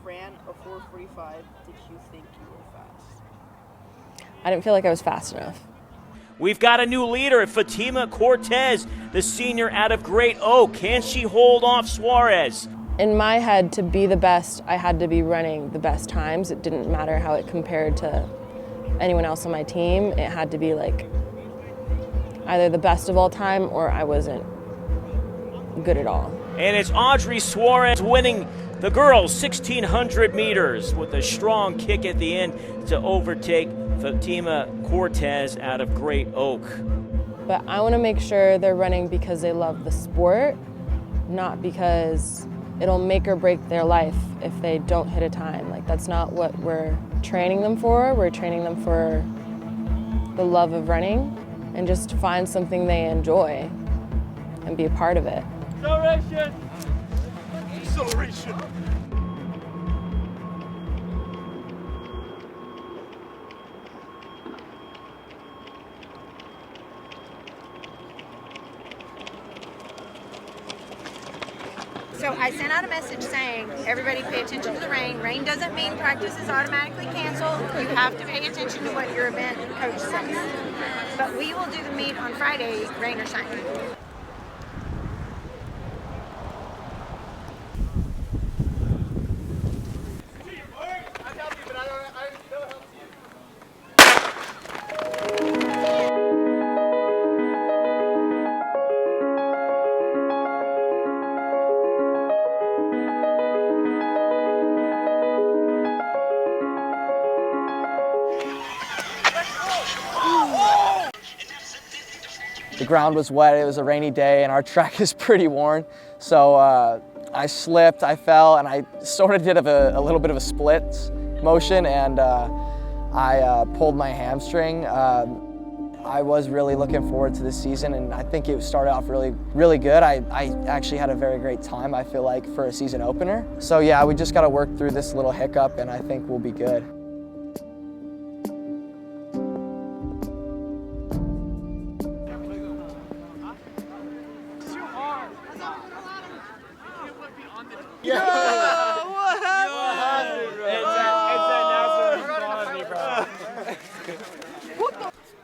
ran a 4:45, did you think you were fast? I didn't feel like I was fast enough. We've got a new leader, Fatima Cortez, the senior out of Great Oak. Can she hold off Suarez? In my head, to be the best, I had to be running the best times. It didn't matter how it compared to anyone else on my team. It had to be like either the best of all time or I wasn't good at all. And it's Audrey Suarez winning the girls' 1,600 meters with a strong kick at the end to overtake Fatima Cortez out of Great Oak. But I want to make sure they're running because they love the sport, not because it'll make or break their life if they don't hit a time. Like, that's not what we're training them for. We're training them for the love of running and just to find something they enjoy and be a part of it. Acceleration! Acceleration! So I sent out a message saying, everybody pay attention to the rain. Rain doesn't mean practice is automatically canceled. You have to pay attention to what your event coach says. But we will do the meet on Friday, rain or shine. The ground was wet, it was a rainy day, and our track is pretty worn. So I slipped, I fell, and I sort of did a little bit of a split motion, and I pulled my hamstring. I was really looking forward to this season, and I think it started off really good. I actually had a very great time, I feel like, for a season opener. So yeah, we just got to work through this little hiccup, and I think we'll be good.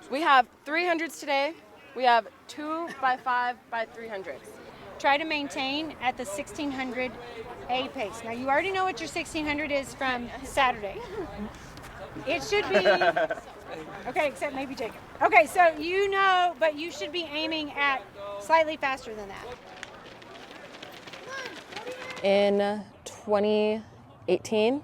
We have 300s today. We have 2 by 5 by 300s. Try to maintain at the 1600 A pace. Now you already know what your 1600 is from Saturday. It should be, okay, except maybe Jacob. Okay, so you know, but you should be aiming at slightly faster than that. In 2018,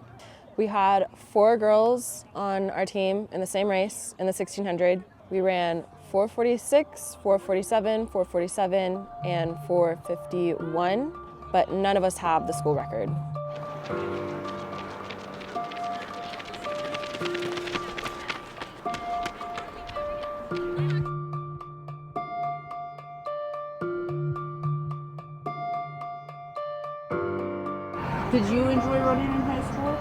we had 4 girls on our team in the same race in the 1600. We ran 4:46, 4:47, 4:47, and 4:51, but none of us have the school record. Did you enjoy running in high school?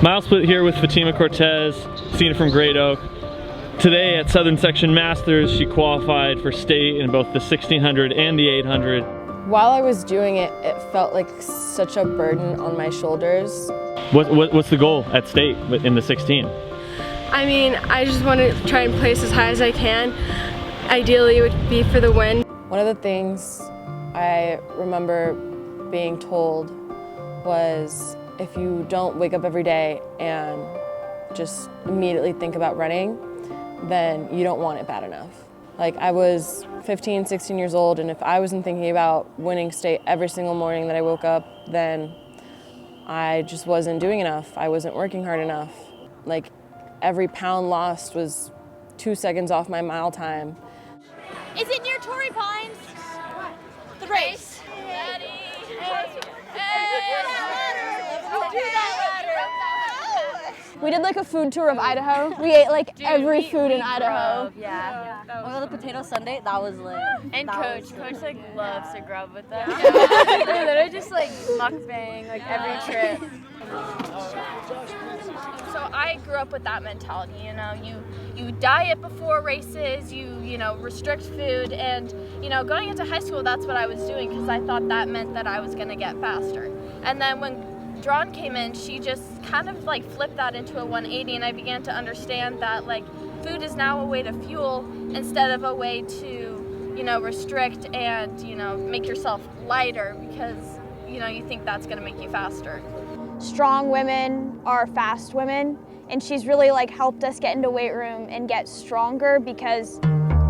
MileSplit here with Fatima Cortez, senior from Great Oak. Today at Southern Section Masters, she qualified for state in both the 1600 and the 800. While I was doing it, it felt like such a burden on my shoulders. What's the goal at state in the 16? I mean, I just want to try and place as high as I can. Ideally, it would be for the win. One of the things I remember being told was, if you don't wake up every day and just immediately think about running, then you don't want it bad enough. Like, I was 15, 16 years old, and if I wasn't thinking about winning state every single morning that I woke up, then I just wasn't doing enough. I wasn't working hard enough. Like, every pound lost was 2 seconds off my mile time. Is it near Torrey Pines? The race. Daddy. We did like a food tour of Idaho. We ate like every food in Idaho. Yeah. Oh, the potato sundae, that was lit. And Coach like loves to grub with them. Yeah. They're literally just like mukbang like every trip. So I grew up with that mentality, you know, you diet before races, you know, restrict food, and you know, going into high school, that's what I was doing because I thought that meant that I was going to get faster. And then when Drawn came in, she just kind of like flipped that into a 180, and I began to understand that like food is now a way to fuel instead of a way to, you know, restrict and, you know, make yourself lighter because, you know, you think that's gonna make you faster. Strong women are fast women, and she's really like helped us get into weight room and get stronger because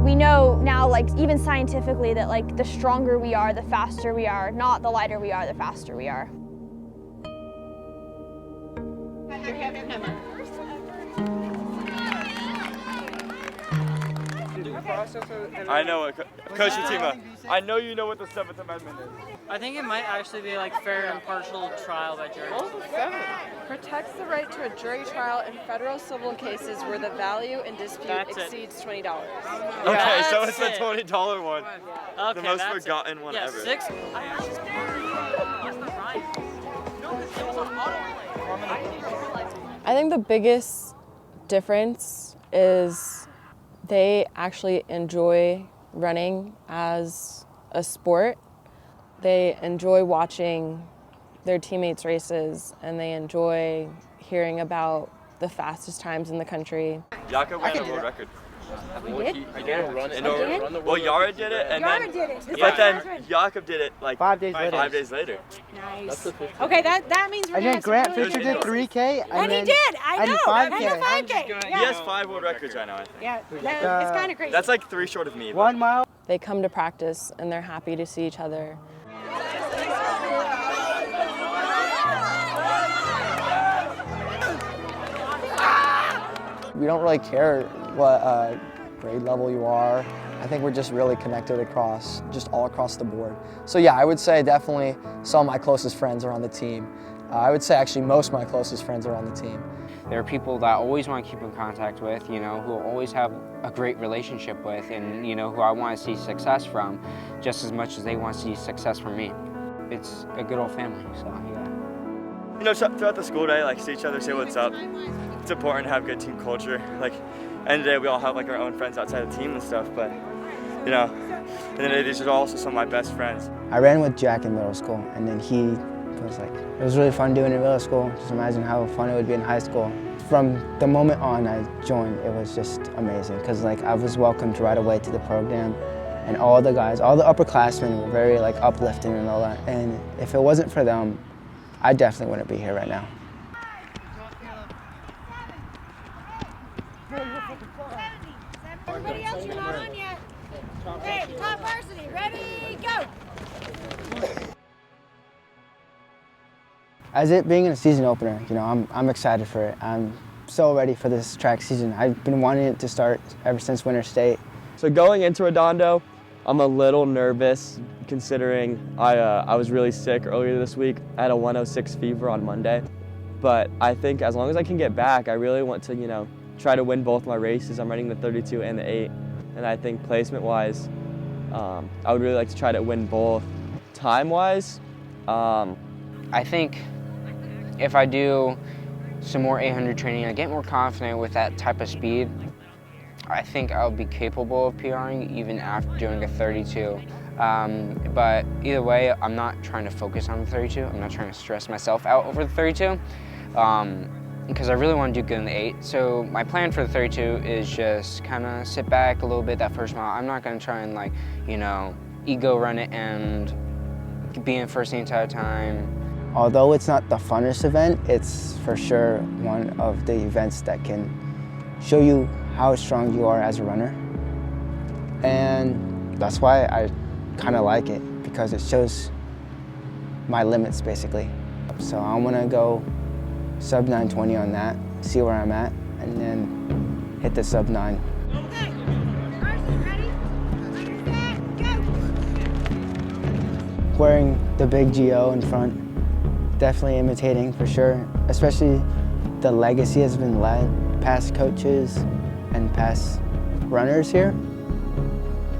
we know now, like even scientifically, that like the stronger we are, the faster we are, not the lighter we are, the faster we are. I know it, Coach Fatima. I know you know what the 7th Amendment is. I think it might actually be like fair and impartial trial by jury. Protects the right to a jury trial in federal civil cases where the value in dispute exceeds $20. Okay, so it's the $20 one. Okay, the most forgotten one ever. 6. I think the biggest difference is they actually enjoy running as a sport. They enjoy watching their teammates' races, and they enjoy hearing about the fastest times in the Jakob country. ran a world record. We did? Well, Yara did it, and Yara then, did it. but then Jakob did it like 5 days later. 5 days later. Nice. Okay, that means we're And gonna then Grant have some Fisher really did good 3K. And he did. I know. And 5K. And a 5K. He Yeah. has 5 world records right now, I think. Yeah. It's kind of crazy. That's like 3 short of me. 1 mile. They come to practice and they're happy to see each other. We don't really care what grade level you are. I think we're just really connected across, just all across the board. So yeah, I would say definitely some of my closest friends are on the team. I would say actually most of my closest friends are on the team. There are people that I always want to keep in contact with, you know, who I always have a great relationship with, and, you know, who I want to see success from just as much as they want to see success from me. It's a good old family, so yeah. You know, throughout the school day, like see each other, say what's up. It's important to have good team culture. Like, end of the day, we all have like our own friends outside the team and stuff, but you know, and then these are also some of my best friends. I ran with Jack in middle school, and then he was like, it was really fun doing it in middle school. Just imagine how fun it would be in high school. From the moment on I joined, it was just amazing because like I was welcomed right away to the program, and all the guys, all the upperclassmen were very like uplifting and all that. And if it wasn't for them, I definitely wouldn't be here right now. Everybody else, you're not on yet. Okay, top varsity, ready, go. As it being a season opener, you know, I'm excited for it. I'm so ready for this track season. I've been wanting it to start ever since Winter State. So going into Redondo, I'm a little nervous considering I was really sick earlier this week. I had a 106 fever on Monday. But I think as long as I can get back, I really want to, you know, try to win both my races. I'm running the 32 and the 8. And I think placement-wise, I would really like to try to win both. Time-wise, I think if I do some more 800 training, I get more confident with that type of speed. I think I'll be capable of PRing even after doing a 32. But either way, I'm not trying to focus on the 32. I'm not trying to stress myself out over the 32 because I really want to do good in the 8. So my plan for the 32 is just kind of sit back a little bit that first mile. I'm not going to try and like, you know, ego run it and be in first the entire time. Although it's not the funnest event, it's for sure one of the events that can show you how strong you are as a runner. And that's why I kind of like it, because it shows my limits basically. So I want to go sub 920 on that, see where I'm at, and then hit the sub 9. Wearing the big GO in front, definitely imitating for sure, especially the legacy has been led past coaches and past runners here.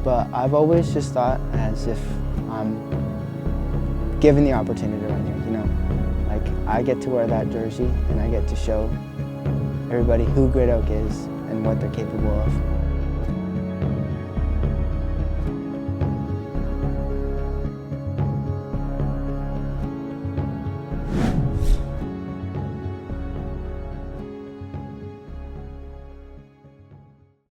But I've always just thought as if I'm given the opportunity to run here, you know. Like I get to wear that jersey and I get to show everybody who Great Oak is and what they're capable of.